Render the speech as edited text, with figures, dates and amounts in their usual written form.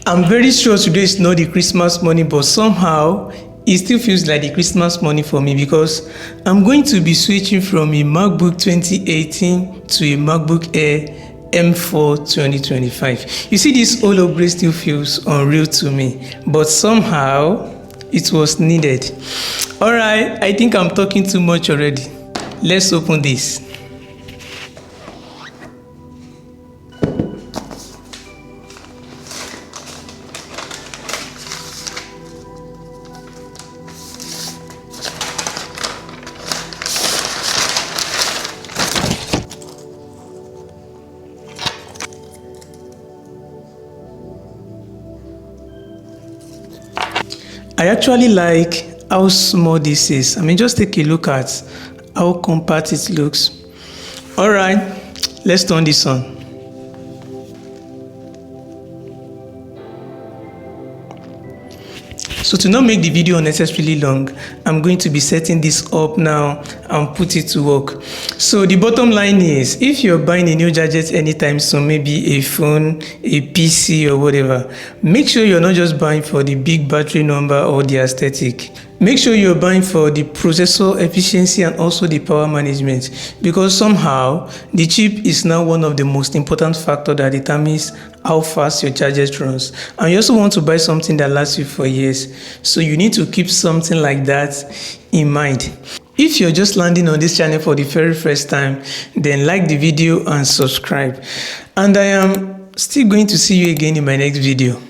I'm very sure today is not the Christmas morning, but somehow it still feels like the Christmas morning for me because I'm going to be switching from a MacBook 2018 to a MacBook Air M4 2025. You see, this whole upgrade still feels unreal to me, but somehow it was needed. Alright, I think I'm talking too much already. Let's open this. I actually like how small this is. I mean, just take a look at how compact it looks. Alright, let's turn this on. So to not make the video unnecessarily long, I'm going to be setting this up now and put it to work. So the bottom line is, if you're buying a new gadget anytime soon, maybe a phone, a PC or whatever, make sure you're not just buying for the big battery number or the aesthetic. Make sure you're buying for the processor efficiency and also the power management, because somehow the chip is now one of the most important factors that determines how fast your gadget runs. And you also want to buy something that lasts you for years, so you need to keep something like that in mind. If you're just landing on this channel for the very first time, then like the video and subscribe. And I am still going to see you again in my next video.